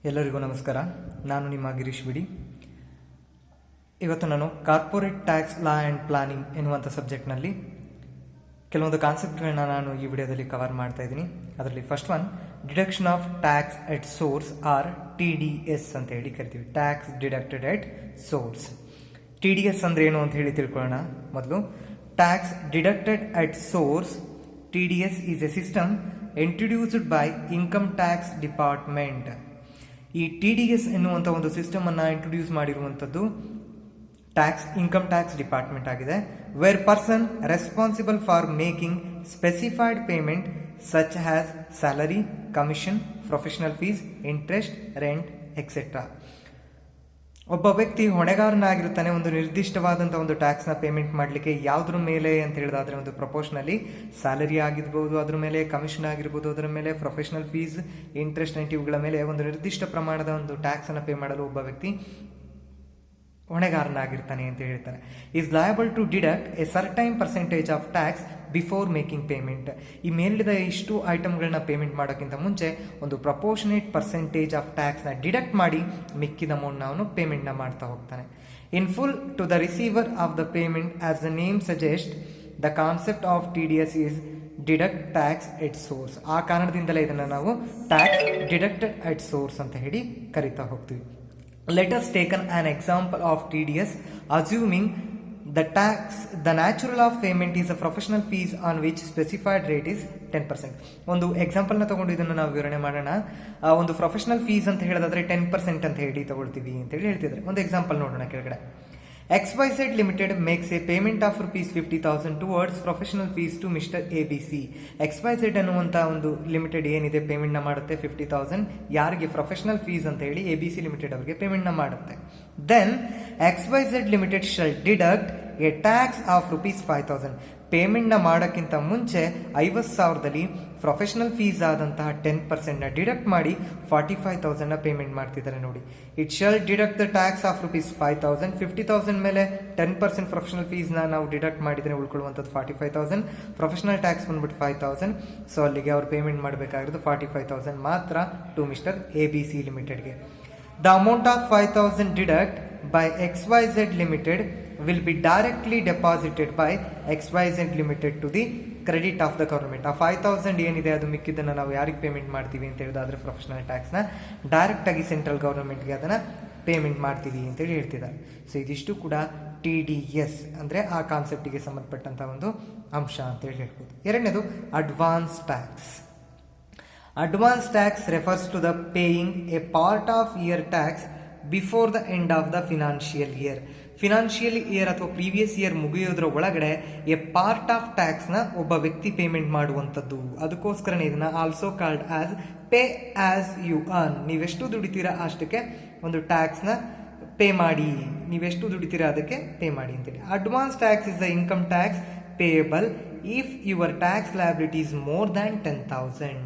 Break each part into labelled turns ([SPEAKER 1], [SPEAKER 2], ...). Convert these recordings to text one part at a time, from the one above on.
[SPEAKER 1] ಎಲ್ಲರಿಗೂ ನಮಸ್ಕಾರ. ನಾನು ನಿಮ್ಮ ಗಿರೀಶ್ ಬಿಡಿ. ಇವತ್ತು ನಾನು corporate tax law and planning ಎನ್ನುವಂಥ ಸಬ್ಜೆಕ್ಟ್ನಲ್ಲಿ ಕೆಲವೊಂದು ಕಾನ್ಸೆಪ್ಟ್ಗಳನ್ನ ನಾನು ಈ ವಿಡಿಯೋದಲ್ಲಿ ಕವರ್ ಮಾಡ್ತಾ ಇದ್ದೀನಿ. ಅದರಲ್ಲಿ first one, deduction of tax at source or TDS ಅಂತ ಹೇಳಿ ಕರಿತೀವಿ. Tax deducted at source. TDS ಅಂದರೆ ಏನು ಅಂತ ಹೇಳಿ ತಿಳ್ಕೊಳ್ಳೋಣ. ಮೊದಲು, tax deducted at source TDS is a system introduced by income tax department. ಈ TDS ಎನ್ನುವಂಥ ಒಂದು ಸಿಸ್ಟಮನ್ನು ಇಂಟ್ರೊಡ್ಯೂಸ್ ಮಾಡಿರುವಂಥದ್ದು ಇನ್ಕಮ್ ಟ್ಯಾಕ್ಸ್ ಡಿಪಾರ್ಟ್ಮೆಂಟ್ ಆಗಿದೆ. Where person responsible for making specified payment such has salary, commission, professional fees, interest, rent etcetera. ಒಬ್ಬ ವ್ಯಕ್ತಿ ಹೊಣೆಗಾರನಾಗಿರುತ್ತಾನೆ ಒಂದು ನಿರ್ದಿಷ್ಟವಾದಂಥ ಒಂದು ಟ್ಯಾಕ್ಸ್ನ ಪೇಮೆಂಟ್ ಮಾಡಲಿಕ್ಕೆ. ಯಾವುದ್ರ ಮೇಲೆ ಅಂತ ಹೇಳಿದಾದ್ರೆ ಒಂದು ಪ್ರಪೋರ್ಷನಲಿ ಸ್ಯಾಲರಿ ಆಗಿರ್ಬೋದು, ಅದ್ರ ಮೇಲೆ ಕಮಿಷನ್ ಆಗಿರ್ಬೋದು, ಅದರ ಮೇಲೆ ಪ್ರೊಫೆಷನಲ್ ಫೀಸ್, ಇಂಟ್ರೆಸ್ಟ್ ರೆಂಟ್ ಇವುಗಳ ಮೇಲೆ ಒಂದು ನಿರ್ದಿಷ್ಟ ಪ್ರಮಾಣದ ಒಂದು ಟ್ಯಾಕ್ಸನ್ನು ಪೇ ಮಾಡಲು ಒಬ್ಬ ವ್ಯಕ್ತಿ ಹೊಣೆಗಾರನಾಗಿರ್ತಾನೆ ಅಂತ ಹೇಳ್ತಾರೆ. Is liable to deduct a certain percentage of tax before making payment. ಈ ಮೇಲಿದ ಇಷ್ಟು ಐಟಮ್ಗಳನ್ನ ಪೇಮೆಂಟ್ ಮಾಡೋಕ್ಕಿಂತ ಮುಂಚೆ ಒಂದು ಪ್ರಪೋರ್ಷನೇಟ್ ಪರ್ಸೆಂಟೇಜ್ ಆಫ್ ಟ್ಯಾಕ್ಸ್ನ ಡಿಡಕ್ಟ್ ಮಾಡಿ ಮಿಕ್ಕಿದ ಅಮೌಂಟ್ನ ಅವನು ಪೇಮೆಂಟ್ನ ಮಾಡ್ತಾ ಹೋಗ್ತಾನೆ. In full to the receiver of the payment as the name suggest, the concept of TDS is deduct tax at source. ಆ ಕಾರಣದಿಂದಲೇ ಇದನ್ನು ನಾವು ಟ್ಯಾಕ್ಸ್ ಡಿಡಕ್ಟೆಡ್ ಎಟ್ ಸೋರ್ಸ್ ಅಂತ ಹೇಳಿ ಕರಿತಾ ಹೋಗ್ತೀವಿ. Let us take an example of TDS, assuming the natural of payment is a professional fees on which specified rate is 10%. ಒಂದು ಎಕ್ಸಾಂಪಲ್ನ ತಗೊಂಡು ಇದನ್ನು ನಾವು ವಿವರಣೆ ಮಾಡೋಣ. ಒಂದು ಪ್ರೊಫೆಷನಲ್ ಫೀಸ್ ಅಂತ ಹೇಳೋದಾದ್ರೆ 10% ಅಂತ ಹೇಳಿ ತಗೊಳ್ತೀವಿ ಅಂತ ಹೇಳಿ ಹೇಳ್ತಿದ್ದಾರೆ. ಒಂದು ಎಕ್ಸಾಂಪಲ್ ನೋಡೋಣ ಕೆಳಗಡೆ. XYZ Limited makes a payment of ₹50,000 towards professional fees to Mr. ABC. XYZ ಅನ್ನುವಂಥ ಒಂದು ಲಿಮಿಟೆಡ್ ಏನಿದೆ ಪೇಮೆಂಟ್ನ ಮಾಡುತ್ತೆ 50,000 ಯಾರಿಗೆ ಪ್ರೊಫೆಷನಲ್ ಫೀಸ್ ಅಂತ ಹೇಳಿ ABC ಲಿಮಿಟೆಡ್ ಅವರಿಗೆ ಪೇಮೆಂಟ್ನ ಮಾಡುತ್ತೆ. Then XYZ Limited shall deduct a tax of ₹5,000. ಪೇಮೆಂಟ್ನ ಮಾಡೋಕ್ಕಿಂತ ಮುಂಚೆ 50,000ದಲ್ಲಿ ಪ್ರೊಫೆಷನಲ್ ಫೀಸ್ ಆದಂತಹ 10%ನ ಡಿಡಕ್ಟ್ ಮಾಡಿ 45,000ನ ಪೇಮೆಂಟ್ ಮಾಡ್ತಿದ್ದಾರೆ ನೋಡಿ. It shall deduct the tax of ₹5,000. 50,000 ಮೇಲೆ 10% ಪ್ರೊಫೆಷನಲ್ ಫೀಸ್ನ ನಾವು ಡಿಡಕ್ಟ್ ಮಾಡಿದರೆ ಉಳ್ಕೊಳ್ಳುವಂಥದ್ದು 45,000. ಪ್ರೊಫೆಷನಲ್ ಟ್ಯಾಕ್ಸ್ ಬಂದ್ಬಿಟ್ಟು 5,000. ಸೊ ಅಲ್ಲಿಗೆ ಅವ್ರು ಪೇಮೆಂಟ್ ಮಾಡಬೇಕಾಗಿರೋದು 45,000 ಮಾತ್ರ ಟು ಮಿಸ್ಟರ್ ABC ಲಿಮಿಟೆಡ್ಗೆ. The amount of 5,000 deduct by XYZ Limited will be directly deposited by XYZ Limited to the credit of the government. ಆ 5,000 ಏನಿದೆ ಅದು ಮಿಕ್ಕಿದ್ದನ್ನು ನಾವು ಯಾರಿಗೆ ಪೇಮೆಂಟ್ ಮಾಡ್ತೀವಿ ಅಂತ ಹೇಳಿದಾದ್ರೆ ಪ್ರೊಫೆಷನಲ್ ಟ್ಯಾಕ್ಸ್ನ ಡೈರೆಕ್ಟ್ ಆಗಿ ಸೆಂಟ್ರಲ್ ಗವರ್ಮೆಂಟ್ಗೆ ಅದನ್ನು ಪೇಮೆಂಟ್ ಮಾಡ್ತೀವಿ ಅಂತೇಳಿ ಹೇಳ್ತಿದ್ದಾರೆ. ಸೊ ಇದಿಷ್ಟು ಕೂಡ TDS ಅಂದರೆ ಆ ಕಾನ್ಸೆಪ್ಟಿಗೆ ಸಂಬಂಧಪಟ್ಟಂಥ ಒಂದು ಅಂಶ ಅಂತೇಳಿ ಹೇಳ್ಬೋದು. ಎರಡನೇದು, advance tax. Advance tax refers to the paying a part of year tax before the end of the financial year. Financial year ಅಥವಾ ಪ್ರೀವಿಯಸ್ ಇಯರ್ ಮುಗಿಯೋದ್ರ ಒಳಗಡೆ ಎ ಪಾರ್ಟ್ ಆಫ್ ಟ್ಯಾಕ್ಸ್ನ ಒಬ್ಬ ವ್ಯಕ್ತಿ ಪೇಮೆಂಟ್ ಮಾಡುವಂಥದ್ದು. ಅದಕ್ಕೋಸ್ಕರನೇ ಇದನ್ನ also called as pay as you earn. ನೀವೆಷ್ಟು ದುಡಿತೀರಾ ಅಷ್ಟಕ್ಕೆ ಒಂದು ಟ್ಯಾಕ್ಸ್ನ ಪೇ ಮಾಡಿ, ನೀವೆಷ್ಟು ದುಡಿತೀರಾ ಅದಕ್ಕೆ ಪೇ ಮಾಡಿ ಅಂತೇಳಿ. Advance tax is the income tax payable if your tax liability is more than 10,000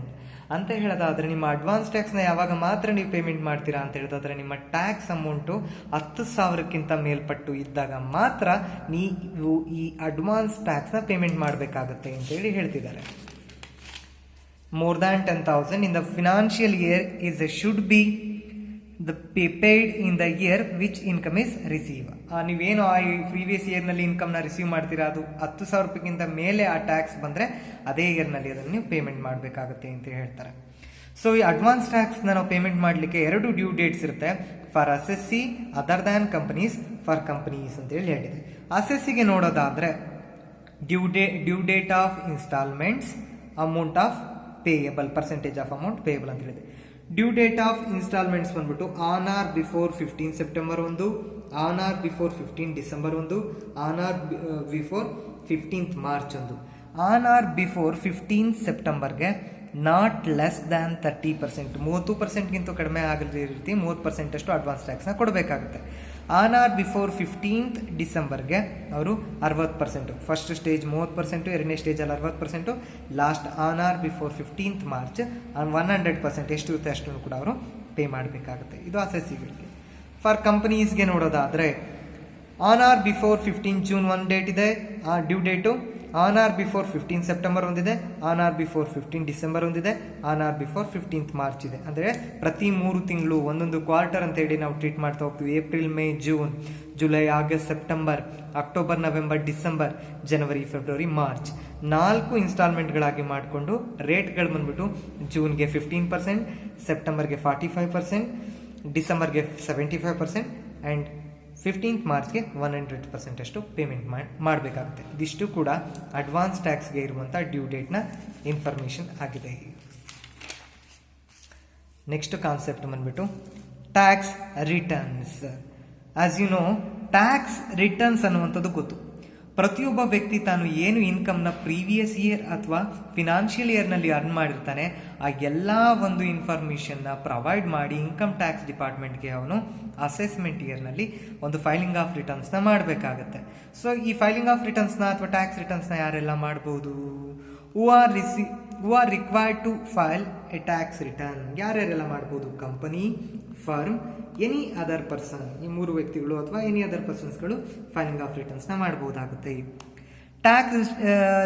[SPEAKER 1] ಅಂತ ಹೇಳೋದಾದ್ರೆ ನಿಮ್ಮ ಅಡ್ವಾನ್ಸ್ ಟ್ಯಾಕ್ಸ್ನ ಯಾವಾಗ ಮಾತ್ರ ನೀವು ಪೇಮೆಂಟ್ ಮಾಡ್ತೀರಾ ಅಂತ ಹೇಳಿದಾದ್ರೆ ನಿಮ್ಮ ಟ್ಯಾಕ್ಸ್ ಅಮೌಂಟು 10,000ಕ್ಕಿಂತ ಮೇಲ್ಪಟ್ಟು ಇದ್ದಾಗ ಮಾತ್ರ ನೀವು ಈ ಅಡ್ವಾನ್ಸ್ ಟ್ಯಾಕ್ಸ್ನ ಪೇಮೆಂಟ್ ಮಾಡಬೇಕಾಗುತ್ತೆ ಅಂತೇಳಿ ಹೇಳ್ತಿದ್ದಾರೆ. More than 10,000 in the financial year is should be the paid in the year which income is receive. ನೀವೇನು ಆ ಪ್ರೀವಿಯಸ್ ಇಯರ್ನಲ್ಲಿ ಇನ್ಕಮ್ನ ರಿಸೀವ್ ಮಾಡ್ತೀರಾ ಅದು 10,000 ರೂಪಾಯಿಗಿಂತ ಮೇಲೆ ಆ ಟ್ಯಾಕ್ಸ್ ಬಂದರೆ ಅದೇ ಇಯರ್ನಲ್ಲಿ ಅದನ್ನು ನೀವು ಪೇಮೆಂಟ್ ಮಾಡಬೇಕಾಗುತ್ತೆ ಅಂತ ಹೇಳ್ತಾರೆ. ಸೊ ಈ ಅಡ್ವಾನ್ಸ್ ಟ್ಯಾಕ್ಸ್ನ ನಾವು ಪೇಮೆಂಟ್ ಮಾಡಲಿಕ್ಕೆ 2 ಡ್ಯೂ ಡೇಟ್ಸ್ ಇರುತ್ತೆ. For assessee other than companies, for companies ಅಂತೇಳಿ ಹೇಳಿದೆ. ಅಸೆಸ್ಸಿಗೆ ನೋಡೋದಾದರೆ due date of instalments, amount of payable, percentage of amount payable ಅಂತ ಹೇಳಿದೆ. ಡ್ಯೂ ಡೇಟ್ ಆಫ್ ಇನ್ಸ್ಟಾಲ್ಮೆಂಟ್ಸ್ ಬಂದ್ಬಿಟ್ಟು ಆನ್ ಆರ್ ಬಿಫೋರ್ 15 ಸೆಪ್ಟೆಂಬರ್ ಒಂದು, ಆನ್ ಆರ್ ಬಿಫೋರ್ 15 ಡಿಸೆಂಬರ್ ಒಂದು, on or before 15th March ಒಂದು. ಆನ್ ಆರ್ ಬಿಫೋರ್ 15 ಸೆಪ್ಟೆಂಬರ್ಗೆ not less than 30%, 30%ಗಿಂತ ಕಡಿಮೆ ಆಗದ ರೀತಿ 30% ಅಷ್ಟು ಅಡ್ವಾನ್ಸ್ ಟ್ಯಾಕ್ಸ್ನ ಕೊಡಬೇಕಾಗುತ್ತೆ. ಆನ್ ಆರ್ ಬಿಫೋರ್ 15th ಡಿಸೆಂಬರ್ಗೆ ಅವರು 60%, ಫಸ್ಟ್ ಸ್ಟೇಜ್ 30%, ಎರಡನೇ ಸ್ಟೇಜಲ್ಲಿ 60%, last on or before 15th March 100% ಎಷ್ಟು ಇರುತ್ತೆ ಅಷ್ಟನ್ನು ಕೂಡ ಅವರು ಪೇ ಮಾಡಬೇಕಾಗುತ್ತೆ. ಇದು ಅಸೆಸ್ಸಿಗಳಿಗೆ. ಫಾರ್ ಕಂಪನೀಸ್ಗೆ ನೋಡೋದಾದರೆ ಆನ್ ಆರ್ ಬಿಫೋರ್ 15 ಜೂನ್ ಒಂದು ಡೇಟ್ ಇದೆ, ಆ due date. On or before 15 September ಒಂದಿದೆ, ಆನ್ ಆರ್ ಬಿಫೋರ್ 15 ಡಿಸೆಂಬರ್ ಒಂದಿದೆ, on or before 15th March ಇದೆ. ಅಂದರೆ ಪ್ರತಿ 3 ತಿಂಗಳು ಒಂದೊಂದು ಕ್ವಾರ್ಟರ್ ಅಂತ ಹೇಳಿ ನಾವು ಟ್ರೀಟ್ ಮಾಡ್ತಾ ಹೋಗ್ತೀವಿ. April, May, June, July, August, September, October, November, December, ಜನವರಿ, ಫೆಬ್ರವರಿ, ಮಾರ್ಚ್ 4 ಇನ್ಸ್ಟಾಲ್ಮೆಂಟ್ಗಳಾಗಿ ಮಾಡಿಕೊಂಡು ರೇಟ್ಗಳು ಬಂದ್ಬಿಟ್ಟು ಜೂನ್ಗೆ 15%, ಸೆಪ್ಟೆಂಬರ್ಗೆ 45%, ಡಿಸೆಂಬರ್ಗೆ 75% ಆ್ಯಂಡ್ 15th ಮಾರ್ಚ್ಗೆ 100% ಅಷ್ಟು ಪೇಮೆಂಟ್ ಮಾಡಬೇಕಾಗುತ್ತೆ. ಇದಿಷ್ಟು ಕೂಡ ಅಡ್ವಾನ್ಸ್ ಟ್ಯಾಕ್ಸ್ಗೆ ಇರುವಂಥ ಡ್ಯೂ ಡೇಟ್ನ ಇನ್ಫಾರ್ಮೇಷನ್ ಆಗಿದೆ. ನೆಕ್ಸ್ಟ್ ಕಾನ್ಸೆಪ್ಟ್ ಬಂದ್ಬಿಟ್ಟು tax returns. As you know, tax returns ಅನ್ನುವಂಥದ್ದು ಗೊತ್ತು. ಪ್ರತಿಯೊಬ್ಬ ವ್ಯಕ್ತಿ ತಾನು ಏನು ಇನ್ಕಮ್ನ ಪ್ರೀವಿಯಸ್ ಇಯರ್ ಅಥವಾ ಫಿನಾನ್ಷಿಯಲ್ ಇಯರ್ನಲ್ಲಿ ಅರ್ನ್ ಮಾಡಿರ್ತಾನೆ ಆ ಎಲ್ಲ ಒಂದು ಇನ್ಫಾರ್ಮೇಷನ್ನ ಪ್ರೊವೈಡ್ ಮಾಡಿ ಇನ್ಕಮ್ ಟ್ಯಾಕ್ಸ್ ಡಿಪಾರ್ಟ್ಮೆಂಟ್ಗೆ ಅವನು ಅಸೆಸ್ಮೆಂಟ್ ಇಯರ್ನಲ್ಲಿ ಒಂದು ಫೈಲಿಂಗ್ ಆಫ್ ರಿಟರ್ನ್ಸ್ನ ಮಾಡಬೇಕಾಗತ್ತೆ. ಸೊ ಈ ಫೈಲಿಂಗ್ ಆಫ್ ರಿಟರ್ನ್ಸ್ನ ಅಥವಾ ಟ್ಯಾಕ್ಸ್ ರಿಟರ್ನ್ಸ್ನ ಯಾರೆಲ್ಲ ಮಾಡ್ಬೋದು? Who are required to file a tax return. ಯಾರ್ಯಾರೆಲ್ಲ ಮಾಡ್ಬೋದು? Company, firm, any other person. ಈ 3 ವ್ಯಕ್ತಿಗಳು ಅಥವಾ ಎನಿ ಅದರ್ ಪರ್ಸನ್ಸ್ಗಳು ಫೈಲಿಂಗ್ ಆಫ್ ರಿಟರ್ನ್ಸ್ನ ಮಾಡಬಹುದಾಗುತ್ತೆ. Tax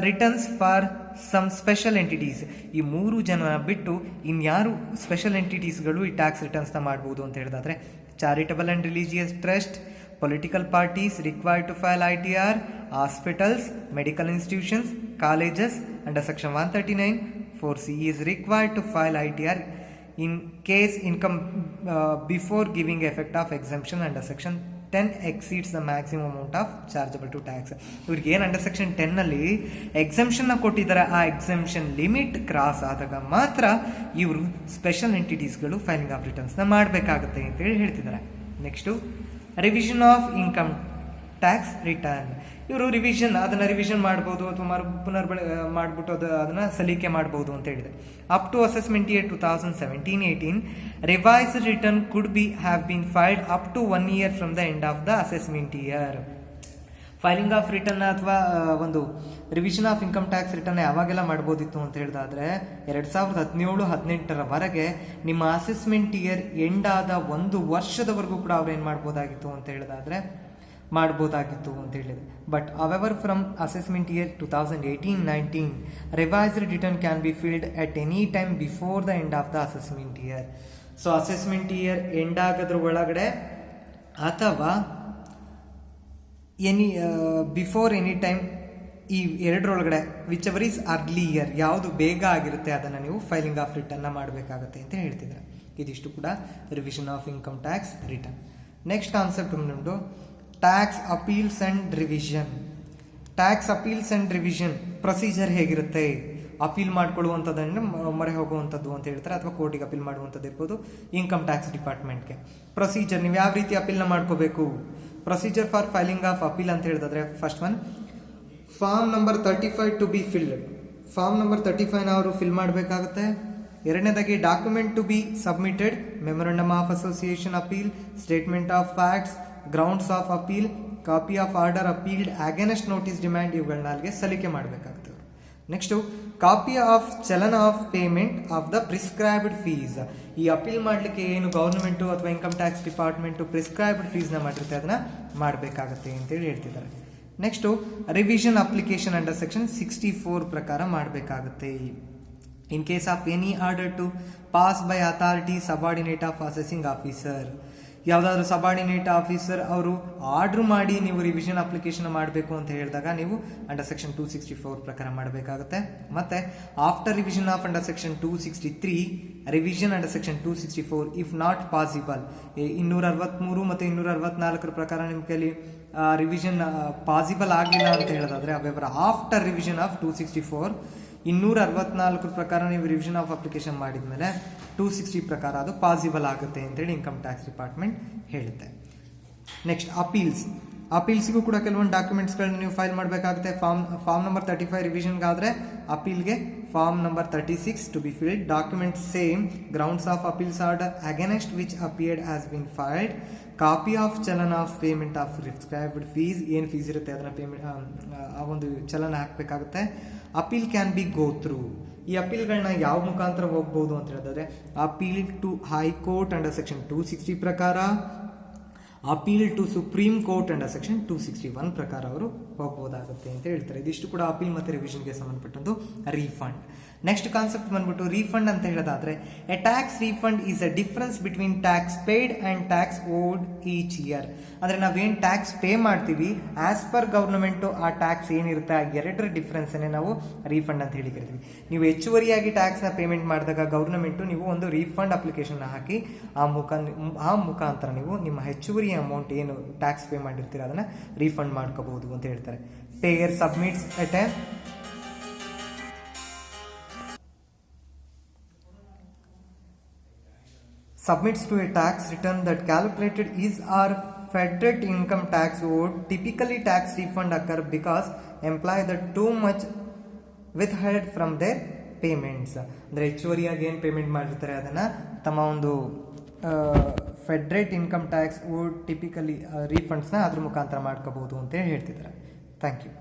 [SPEAKER 1] returns for some special entities. ಈ 3 ಜನ ಬಿಟ್ಟು ಇನ್ಯಾರು ಸ್ಪೆಷಲ್ ಎಂಟಿಟೀಸ್ಗಳು ಈ ಟ್ಯಾಕ್ಸ್ ರಿಟರ್ನ್ಸ್ನ ಮಾಡ್ಬೋದು ಅಂತ ಹೇಳಿದಾದ್ರೆ charitable and religious trust, political parties required to file ITR, hospitals, medical institutions, colleges under section 139. 4C is required to file ITR in case income before giving effect of exemption under section 10 exceeds the maximum amount of chargeable to tax. ಇವ್ರಿಗೆ ಏನು under section 10ನಲ್ಲಿ ಎಕ್ಸೆಂಪ್ಷನ್ನ ಕೊಟ್ಟಿದ್ದಾರೆ, ಆ exemption limit cross ಆದಾಗ ಮಾತ್ರ ಇವರು special ಎಂಟಿಟೀಸ್ಗಳು filing of ರಿಟರ್ನ್ಸ್ನ ಮಾಡಬೇಕಾಗುತ್ತೆ ಅಂತೇಳಿ ಹೇಳ್ತಿದ್ದಾರೆ. Next revision of income tax return. ಇವರು ಅದನ್ನು ರಿವಿಷನ್ ಮಾಡ್ಬೋದು ಅಥವಾ ಮಾಡಿಬಿಟ್ಟು ಅದನ್ನು ಸಲಿಕೆ ಮಾಡ್ಬೋದು ಅಂತ ಹೇಳಿದೆ. Up to assessment year 2017-18 revised return could have been filed up to 1 year from the end of the assessment year. Filing of return ಅಥವಾ ಒಂದು revision of income tax return ಯಾವಾಗೆಲ್ಲ ಮಾಡ್ಬೋದಿತ್ತು ಅಂತ ಹೇಳಿದಾದ್ರೆ 2017-18 ನಿಮ್ಮ ಅಸೆಸ್ಮೆಂಟ್ ಇಯರ್ ಎಂಡ್ ಆದ 1 ವರ್ಷದವರೆಗೂ ಕೂಡ ಅವ್ರು ಏನು ಮಾಡ್ಬೋದಾಗಿತ್ತು ಅಂತ ಹೇಳಿದಾದ್ರೆ ಮಾಡ್ಬೋದಾಗಿತ್ತು ಅಂತ ಹೇಳಿದೆ. But however from assessment year 2018-19 revised return can be filed at any time before the end of the assessment year. So assessment year end ಆಗೋದ್ರ ಒಳಗಡೆ ಅಥವಾ ಬಿಫೋರ್ ಎನಿ ಟೈಮ್, ಈ 2ರೊಳಗಡೆ whichever is early year, ಯಾವುದು ಬೇಗ ಆಗಿರುತ್ತೆ ಅದನ್ನು ನೀವು ಫೈಲಿಂಗ್ ಆಫ್ ರಿಟರ್ನ್ನ ಮಾಡಬೇಕಾಗುತ್ತೆ ಅಂತ ಹೇಳ್ತಿದ್ದಾರೆ. ಇದಿಷ್ಟು ಕೂಡ revision of income tax return. Next concept ಬಂದು tax appeals and revision. Tax appeals and revision procedure ಹೇಗಿರುತ್ತೆ? ಅಪೀಲ್ ಮಾಡ್ಕೊಳ್ಳುವಂಥದ್ದನ್ನು ಮೊರೆ ಹೋಗುವಂಥದ್ದು ಅಂತ ಹೇಳ್ತಾರೆ, ಅಥವಾ ಕೋರ್ಟಿಗೆ ಅಪೀಲ್ ಮಾಡುವಂಥದ್ದು ಇರ್ಬೋದು ಇನ್ಕಮ್ ಟ್ಯಾಕ್ಸ್ ಡಿಪಾರ್ಟ್ಮೆಂಟ್ಗೆ. ಪ್ರೊಸೀಜರ್ ನೀವು ಯಾವ ರೀತಿ ಅಪೀಲ್ನ ಮಾಡ್ಕೋಬೇಕು? Procedure for filing of appeal ಅಂತ ಹೇಳಿದ್ರೆ first one, form number 35 to be filed. Form number 35ನ ಅವರು ಫಿಲ್ ಮಾಡಬೇಕಾಗುತ್ತೆ. ಎರಡನೇದಾಗಿ document to be submitted, memorandum of association appeal, statement of facts, grounds of appeal, copy of order appealed against notice demand, ಇವುಗಳನ್ನ ಅಲ್ಲಿಗೆ ಸಲ್ಲಿಕೆ ಮಾಡಬೇಕಾಗುತ್ತೆ. Next copy of challan of payment of the prescribed fees. ಈ appeal ಮಾಡಲಿಕ್ಕೆ ಏನು government ಅಥವಾ income tax department prescribed ಫೀಸ್ನ ಮಾಡಿರುತ್ತೆ ಅದನ್ನು ಮಾಡಬೇಕಾಗುತ್ತೆ ಅಂತೇಳಿ ಹೇಳ್ತಿದ್ದಾರೆ. Next revision application under section 64 ಪ್ರಕಾರ ಮಾಡಬೇಕಾಗುತ್ತೆ. In case of any order to pass by authority subordinate of assessing officer. ಯಾವುದಾದ್ರೂ ಸಬಾರ್ಡಿನೇಟ್ ಆಫೀಸರ್ ಅವರು ಆರ್ಡ್ರ್ ಮಾಡಿ ನೀವು ರಿವಿಷನ್ ಅಪ್ಲಿಕೇಶನ್ ಮಾಡಬೇಕು ಅಂತ ಹೇಳಿದಾಗ ನೀವು ಅಂಡರ್ ಸೆಕ್ಷನ್ 264 ಪ್ರಕಾರ ಮಾಡಬೇಕಾಗುತ್ತೆ. ಮತ್ತು after revision of under section 263 revision under section 264 if not possible. 263 ಮತ್ತು 264 ಪ್ರಕಾರ ನಿಮ್ಮ ಕೈಲಿ ರಿವಿಷನ್ ಪಾಸಿಬಲ್ ಆಗಲಿಲ್ಲ ಅಂತ ಹೇಳೋದಾದರೆ ಅವೆವರ್ ಆಫ್ಟರ್ ರಿವಿಷನ್ ಆಫ್ 264 264 ಪ್ರಕಾರ ನೀವು ರಿವಿಷನ್ ಆಫ್ ಅಪ್ಲಿಕೇಶನ್ ಮಾಡಿದ್ಮೇಲೆ 260 ಪ್ರಕಾರ ಅದು ಪಾಸಿಬಲ್ ಆಗುತ್ತೆ ಅಂತೇಳಿ ಇನ್ಕಮ್ ಟ್ಯಾಕ್ಸ್ ಡಿಪಾರ್ಟ್ಮೆಂಟ್ ಹೇಳುತ್ತೆ. ನೆಕ್ಸ್ಟ್ ಅಪೀಲ್ಸ್ಗೂ ಕೂಡ ಕೆಲವೊಂದು ಡಾಕ್ಯುಮೆಂಟ್ಸ್ಗಳನ್ನ ನೀವು ಫೈಲ್ ಮಾಡಬೇಕಾಗುತ್ತೆ. ಫಾರ್ಮ್ ನಂಬರ್ 35 ರಿವಿಷನ್ಗಾದರೆ ಅಪೀಲ್ಗೆ form number 36 to be filed. Document same, grounds of appeals order against which appeared has been filed, copy of challan of payment of prescribed fees, ಏನು ಫೀಸ್ ಇರುತ್ತೆ ಅದನ್ನು ಪೇಮೆಂಟ್ ಆ ಒಂದು ಚಲನ ಹಾಕಬೇಕಾಗುತ್ತೆ. Appeal can be go through. ಈ ಅಪೀಲ್ಗಳನ್ನ ಯಾವ ಮುಖಾಂತರ ಹೋಗ್ಬೋದು ಅಂತ ಹೇಳಿದ್ರೆ appeal to high court under section 260 ಪ್ರಕಾರ, appeal to supreme court under section 261 ಪ್ರಕಾರ ಅವರು ಹೋಗ್ಬೋದಾಗುತ್ತೆ ಅಂತ ಹೇಳ್ತಾರೆ. ಇದಿಷ್ಟು ಕೂಡ ಅಪೀಲ್ ಮತ್ತು ರಿವಿಷನ್ಗೆ ಸಂಬಂಧಪಟ್ಟಂದು ರೀಫಂಡ್. ನೆಕ್ಸ್ಟ್ ಕಾನ್ಸೆಪ್ಟ್ ಬಂದ್ಬಿಟ್ಟು ರೀಫಂಡ್ ಅಂತ ಹೇಳೋದಾದ್ರೆ A tax refund is a difference between tax paid and tax ಓಡ್ ಈಚ್ ಇಯರ್. ಅಂದ್ರೆ ನಾವೇನು ಟ್ಯಾಕ್ಸ್ ಪೇ ಮಾಡ್ತೀವಿ ಆಸ್ ಪರ್ ಗವರ್ನಮೆಂಟು ಆ ಟ್ಯಾಕ್ಸ್ ಏನಿರುತ್ತೆ ಆ ಎರಡರ ಡಿಫ್ರೆನ್ಸನ್ನೇ ನಾವು ರೀಫಂಡ್ ಅಂತ ಹೇಳಿ ಕರಿತೀವಿ. ನೀವು ಹೆಚ್ಚುವರಿಯಾಗಿ ಟ್ಯಾಕ್ಸ್ನ ಪೇಮೆಂಟ್ ಮಾಡಿದಾಗ ಗವರ್ನಮೆಂಟು ನೀವು ಒಂದು ರೀಫಂಡ್ ಅಪ್ಲಿಕೇಶನ್ ಹಾಕಿ ಆ ಮುಖಾಂತರ ನೀವು ನಿಮ್ಮ ಹೆಚ್ಚುವರಿ ಅಮೌಂಟ್ ಏನು ಟ್ಯಾಕ್ಸ್ ಪೇ ಮಾಡಿರ್ತೀರ ಅದನ್ನ ರೀಫಂಡ್ ಮಾಡ್ಕೋಬಹುದು ಅಂತ ಹೇಳ್ತಾರೆ. Pair submits to a tax return that calculated is or federal income tax owed. Typically tax refund occur because employee that too much withheld from their payments. ಅಂದರೆ ಹೆಚ್ಚುವರಿಯಾಗಿ ಏನು payment ಮಾಡಿರ್ತಾರೆ ಅದನ್ನು ತಮ್ಮ ಒಂದು ಫೆಡ್ರೇಟ್ ಇನ್ಕಮ್ ಟ್ಯಾಕ್ಸ್ ಓಡ್ ಟಿಪಿಕಲಿ ರೀಫಂಡ್ಸ್ನ ಅದ್ರ ಮುಖಾಂತರ ಮಾಡ್ಕೋಬಹುದು ಅಂತ ಹೇಳ್ತಿದ್ದಾರೆ. Thank you.